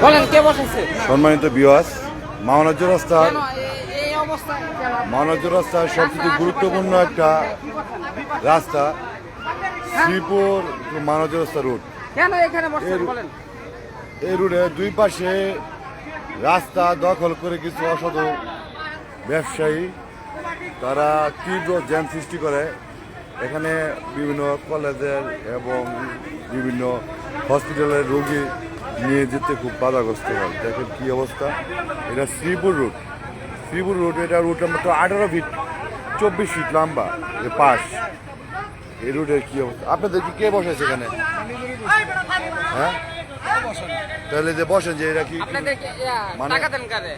বলেন কে বসেছে? সম্মানিত বিওয়াস, মাওনাজ রাস্তার কেন এই অবস্থায়? মাওনাজ রাস্তার সবচেয়ে গুরুত্বপূর্ণ একটা রাস্তা শ্রীপুর মাওনাজ রাস্তা রুট। কেন এখানে বসেছেন বলেন? এই রুটে দুই পাশে রাস্তা দখল করে কিছু অসাধু ব্যবসায়ী তারা তীব্র জ্যাম সৃষ্টি করে। এখানে বিভিন্ন কলেজের এবং বিভিন্ন হসপিটালের রোগী নিয়ে যেতে খুব বাধাগ্রস্ত হয়। দেখেন কী অবস্থা। এটা শ্রীপুর রুট, শ্রীপুর রুট। এটা রুটটা মাত্র 18 ফিট 24 ফিট লম্বা এ পাশ। এই রুটের কী অবস্থা। আপনাদের কি কে বসেছে এখানে? হ্যাঁ, তাহলে যে বসেন যে এটা কি মানে টাকা দেন কারে?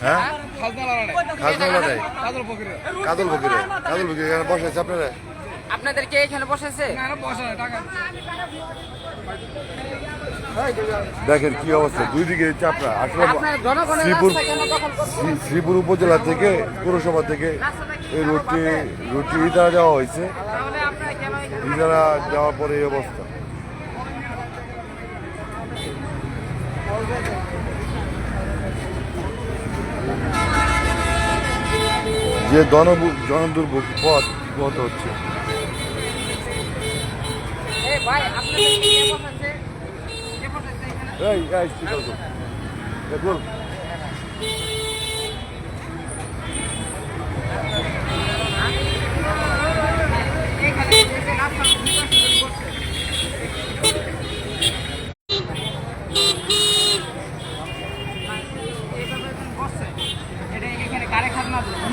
হ্যাঁ খাজনা নাই কাদল ফকিরে এখানে বসেছে আপনারা? আপনাদের কে এখানে বসেছে? দেখেন কি অবস্থা, দুই দিকে চাপড়া। আসলে আপনার জনগণের শ্রীপুর রাস্তা কেন দখল করছেন? শ্রীপুর উপজেলা থেকে পৌরসভা থেকে এই রুটটি ইজারা দেওয়া হয়েছে। তাহলে আপনারা কেন এখানে? ইজারা দেওয়ার পরে এই অবস্থা। যে জনদুর্ভোগ পথ গত হচ্ছে। এই ভাই আপনাদের কে বসেছে? কে বসেছে এখানে? এই স্পিকার কর। বল। এখানে এসে রাস্তার বিকাশ করছে।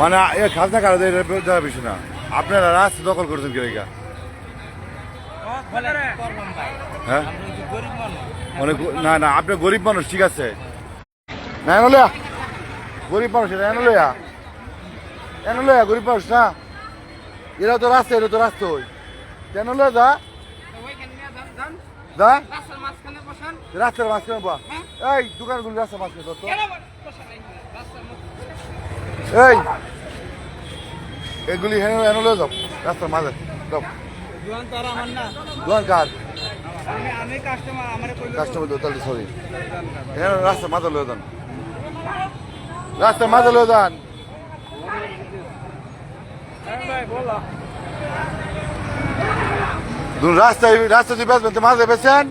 মানে এ খাজনা কারো দেওয়ার বিষয় না। আপনারা রাস্তা দখল করছেন কি রেখা? হ্যাঁ, অনেক না আপনি গরিব মানুষ, ঠিক আছে না? এনলয়া গরিব মানুষ, এটা এনলয়া গরিব মানুষ না। এটা তো রাস্তা ওই এনলয়া যা যা রাস্তার মাঝখানে বা এই দোকানগুলি রাস্তার মাঝখানে তো এই এগুলি এনলয়া যাও রাস্তার মাঝে যাও। দোকান কার? কাস্টমার তো তাহলে সরি রাস্তার মাঝে লয়ে যান, রাস্তার মাঝে লয়ে যান। রাস্তা যদি বেচবেন তো মাঝে বেছেন,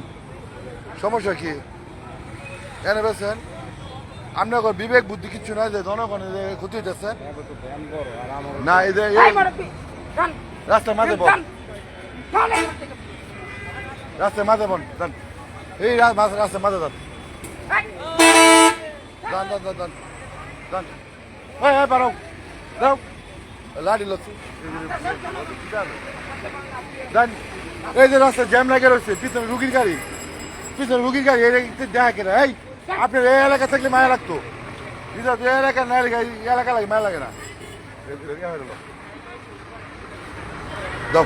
সমস্যা কি? এনে বেছেন। আপনার বিবেক বুদ্ধি কিচ্ছু নাই যে জনগণের ক্ষতি হইতেছে না। এই যে রাস্তার মাঝে বল, রাস্তার মাঝে বল, এই রাস্তার মাঝে যান পারো দাও লাড়ি লচ্ছি। এই যে রাস্তা জ্যাম লাগে রয়েছে, পিছনে রুগীর গাড়ি দেখা কেনা। এই আপনার এই এলাকা থাকলে মায়া লাগতো, এই এলাকা না এলাকা লাগে মায়া লাগে না। দাও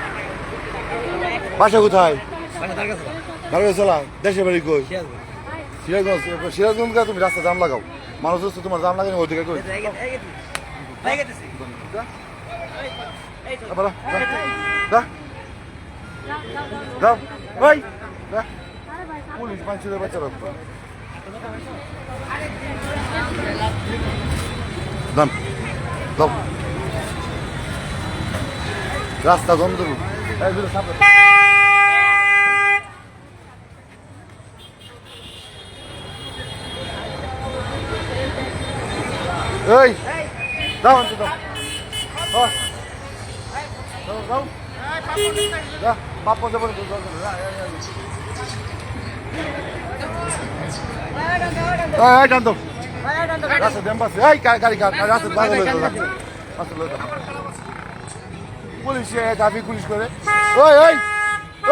বাসা কোথায়? চলা দেশের বাড়ি কই? সিরাজগঞ্জ। তুমি রাস্তা জাম লাগাও, মানুষ হচ্ছে তোমার জাম লাগানো অধিকার করে পুলিশ মানুষের বাচ্চা রাখবো রাস্তা বন্ধ। এই দাও পাপ যাবেন টানতো রাস্তা দেন পাশে। এই গাড়ি রাস্তা পুলিশ ট্রাফিক পুলিশ করে ওই ওই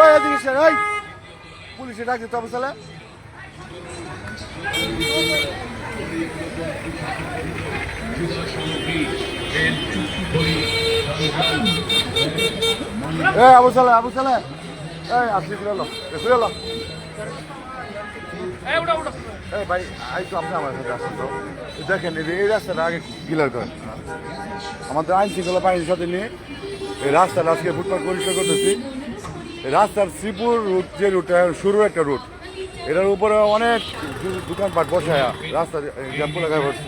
ওই এদিকে ওই পুলিশে ডাক দিতে হবে চলে। আবু সালে আপনি ফিরে এলো এই ভাই তো আপনি আমার সাথে আসেন তো দেখেন এই রাস্তাটা আগে ক্লিয়ার করেন। আমাদের আইন শৃঙ্খলা বাহিনীর সাথে নিয়ে এই রাস্তাটা আজকে ফুটপাথ পরিষ্কার করতেছি। এই রাস্তার শ্রীপুর রুট যে রুটটা শুরুর একটা রুট, এটার উপরে অনেক দোকানপাট বসায় রাস্তা জ্যাম্পু লাগায় বসছে।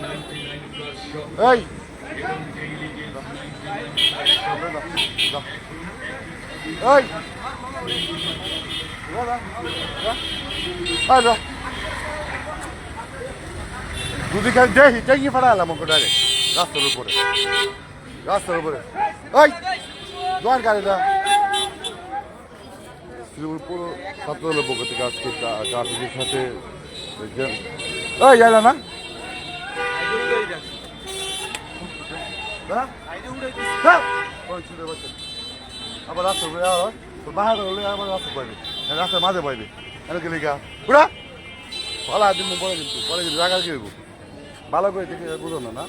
এই এই দুদি খালি দেখি টেঙ্গি ফাড়ালাম ওকে ডাইরেক্ট রাস্তার উপরে ওই দোয়ার গাড়িটা শ্রীপুর পুরো ছাত্রদলের পক্ষ থেকে আজকে ট্রাফিকের সাথে ওই যাই না আবার রাস্তা বাহার হলে আবার রাস্তা পাইবে রাস্তার মাঝে পাইবে এনে লিখা পুরা ভালো দিন পরে কিন্তু জায়গা কি হইব ভালো করে দেখে বুঝো না না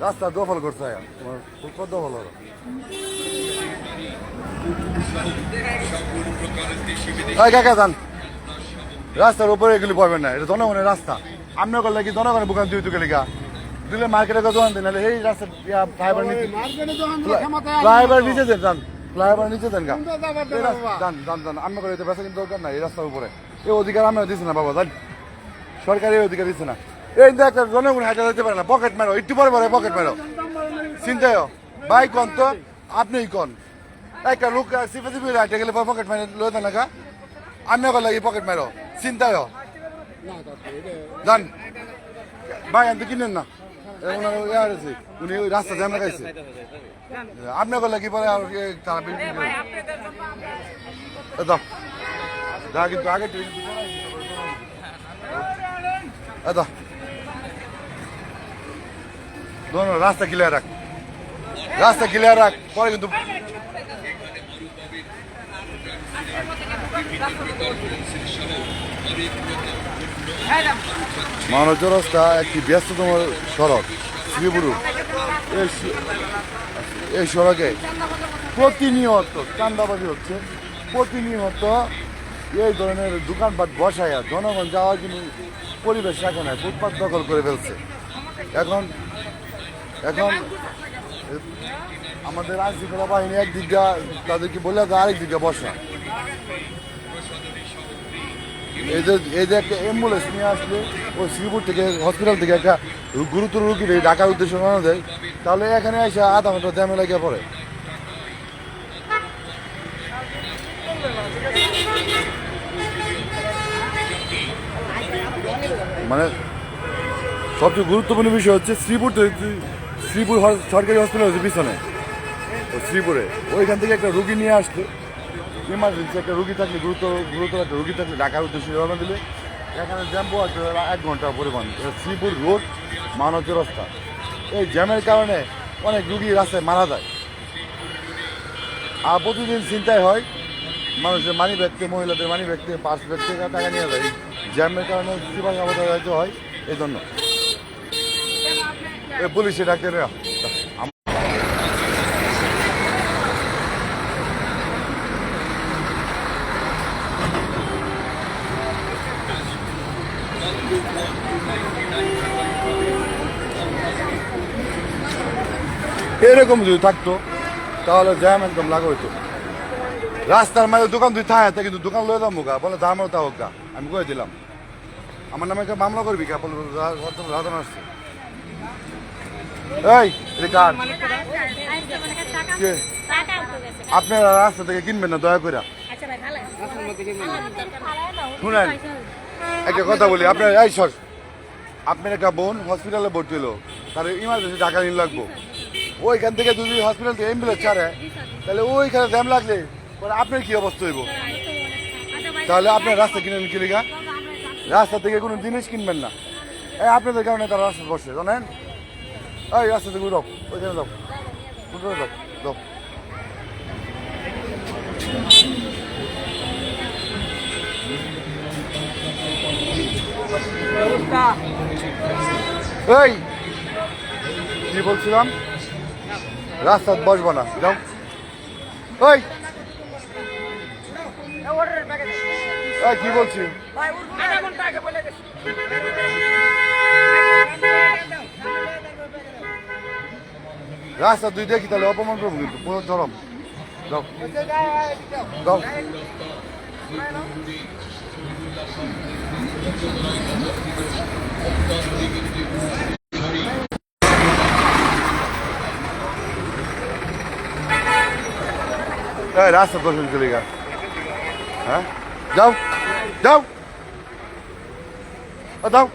রাস্তা দখল করছে তোমার কত দখল হলো কাকা যান রাস্তার উপরে এগুলি পাবেন না এটা জনগণের রাস্তা আপনি করলে কি জনগণের দোকান দুই তুকে লিখা দিলে মার্কেটে দোকান দেন নাহলে এই রাস্তা ফ্লাইওভার নিচে দেন যান ফ্লাইওভার নিচে দেন গা যান আপনি করে এটা বেসা কিন্তু দরকার নাই এই রাস্তার উপরে এই অধিকার আমরা দিচ্ছি না বাবা জান সরকারি অধিকার দিচ্ছে না এই একটা জনগণ হাঁটা যেতে পারে না পকেট মারো একটু পরে পকেট মারো চিন্তায় ভাই কন তো আপনিই কন একটা লোক সিপে হাঁটে গেলে পকেট মারে লয়ে দেন না আমি করলে এই পকেট মারো চিন্তায় জান ভাই আমি কিনেন না উনি ওই রাস্তা জ্যাম লাগাইছে আপনি করলে কি পরে তারা কিন্তু আগে রাস্তা ক্লিয়ার রাখ পরে কিন্তু মানব রাস্তা একটি ব্যস্ততম সড়ক শ্রীপুর এই সড়কে প্রতিনিয়ত চান্দাবাজি হচ্ছে প্রতিনিয়ত এই ধরনের দোকানপাট বসায়া জনগণ যাওয়ার কোনো পরিবেশ রাখে না ফুটপাত দখল করে ফেলছে এখন আমাদের আইনশৃঙ্খলা বাহিনী একদিক দিয়ে তাদেরকে বলে আরেক দিকে বসা এই যে একটা অ্যাম্বুলেন্স নিয়ে আসলে ওই শ্রীপুর থেকে হসপিটাল থেকে একটা গুরুতর রুগী ঢাকার উদ্দেশ্যে রওনা দেয় তাহলে এখানে এসে আধা ঘন্টা জ্যামে লাগিয়ে পড়ে মানে সবচেয়ে গুরুত্বপূর্ণ বিষয় হচ্ছে শ্রীপুর সরকারি হসপিটাল হচ্ছে পিছনে শ্রীপুরে ওইখান থেকে একটা রুগী নিয়ে আসলে ইমার্জেন্সি একটা রুগী থাকলে গুরুতর একটা রুগী থাকলে ঢাকার উদ্দেশ্যে রওনা দিলে এখানে জ্যাম পাওয়া 1 ঘন্টা পরিমাণ শ্রীপুর রোড মানব রাস্তা এই জ্যামের কারণে অনেক রুগী রাস্তায় মারা যায় আর প্রতিদিন চিন্তায় হয় মানুষের মানি ব্যাগতে মহিলাদের মানি ব্যাগতে পার্স ব্যাগ থেকে টাকা নিয়ে যায় জ্যামের কারণে কীভাবে আবদ্ধ হইতে হয় এই জন্য পুলিশে ডাক্তাররা এরকম যদি থাকতো তাহলে জ্যাম একদম লাগা হইতো রাস্তার মাঝে দোকান তুই থাকে কিন্তু দোকান লয়ে দাম মুখা বলে দাম তা হোক আমি কয়ে দিলাম আমার নামে একটা মামলা করবি কা বলে রাধন আসছে এই কার আপনারা রাস্তা থেকে কিনবেন না দয়া করে শুনেন একটা কথা বলি আপনার এই সর আপনার একটা বোন হসপিটালে ভর্তি হলো তার ইমার্জেন্সি টাকা নিয়ে লাগবো ওইখান থেকে যদি হসপিটাল থেকে অ্যাম্বুলেন্স ছাড়ে তাহলে ওইখানে জ্যাম লাগলে পরে আপনার কি অবস্থা হইব তাহলে আপনার রাস্তা কিনেন কি লেখা রাস্তা থেকে কোনো জিনিস কিনবেন না এই আপনাদের কারণে তারা রাস্তা বসছে জানেন এই রাস্তা থেকে উঠো ওইখানে যাও যাও এই কি বলছিলাম রাস্তা বসবো না যাও ওই কি বলছি রাস্তা তুই দেখি তাহলে অপমান করবো কিন্তু পুরো ধরম যাও যাও রাস্তা দর্শন চলে গা। হ্যাঁ যাও যাও দাও।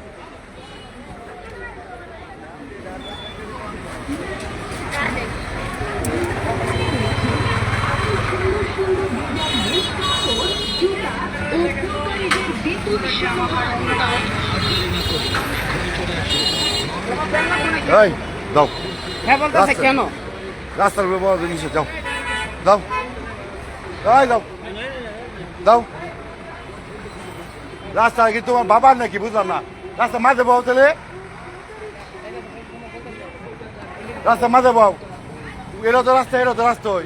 এই দাও হ্যাঁ বলতেছে রাস্তা- কেন? রাস্তার উপরে বড় জিনিস যাও দাও এই দাও দাও। রাস্তা কি তোমার বাবার নাকি বুঝলাম না। রাস্তা মাঝে বাবু তাহলে রাস্তা মাঝে বাবু এটা তো রাস্তা ওই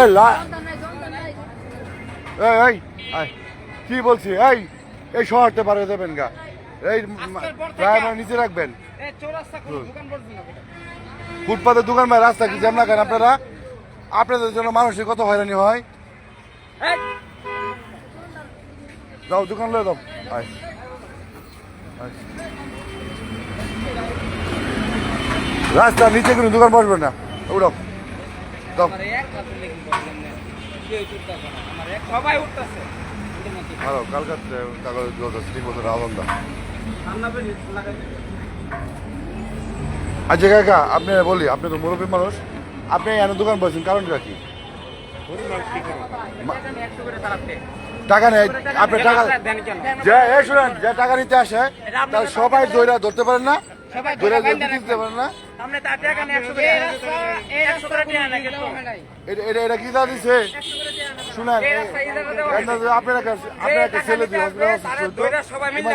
এই এই এই কি বলছি এই শহরতে পারে দেবেন গা। এই ড্রাইভার নিচে রাখবেন। এই চৌরাস্তা কোনো দোকান বলছি না বেটা। ফুটপাতের দোকান ভাই রাস্তা কি জ্যাম লাগান আপনারা? আপনাদের জন্য মানুষের কত হয়রানি হয়। এই যাও দোকান লয়ে দাও। আয় আয়। রাস্তার নিচে কোনো দোকান বসবে না। উড়াও দাও। আমার এক কথা লেগে বললাম না। কেউ উঠতেছে না। আমার এক সবাই উঠতেছে। আরো কালকার কাগজ ঠিক মতো রাখুন দাও। আচ্ছা কাকা আপনি বলি আপনি তো মুরব্বী মানুষ, আপনি এনে দোকান বলছেন কারণটা কি? টাকা নেই আপনি টাকা যে শুনেন যে টাকা নিতে আসে তার সবাই দইরা ধরতে পারেন না, সবাই দইরা বাইন্দা দিতে পারেন না। আমরা তার টাকা নিয়ে 100 করে এই রাস্তা করে টাকা না কিন্তু এটা কি দা দিছে শুনেন এই রাস্তা এই জায়গাতে আপনারা একটা ছেলে দিয়ে দইরা সবাই মিলে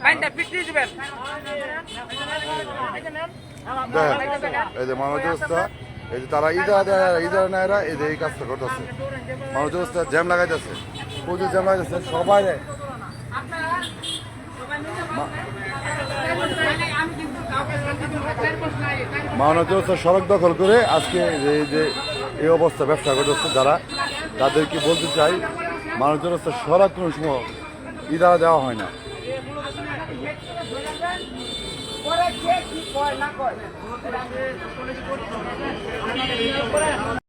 বাইন্দা পিটি দিবেন। এই যে মানুষ অবস্থা এই যে তারা ইদারা নেয়রা এই যে এই কাজটা করতেছে। মানুষ অবস্থা জ্যাম লাগাইতেছে, প্রচুর জ্যাম লাগাইতেছে সবাই। মানুষ অবস্থা সড়ক দখল করে আজকে এই যে এই অবস্থা ব্যবসা করতেছে যারা, তাদেরকে বলতে চাই মানুষ অবস্থা সড়ক কোনো সময় ইদারা দেওয়া হয় না।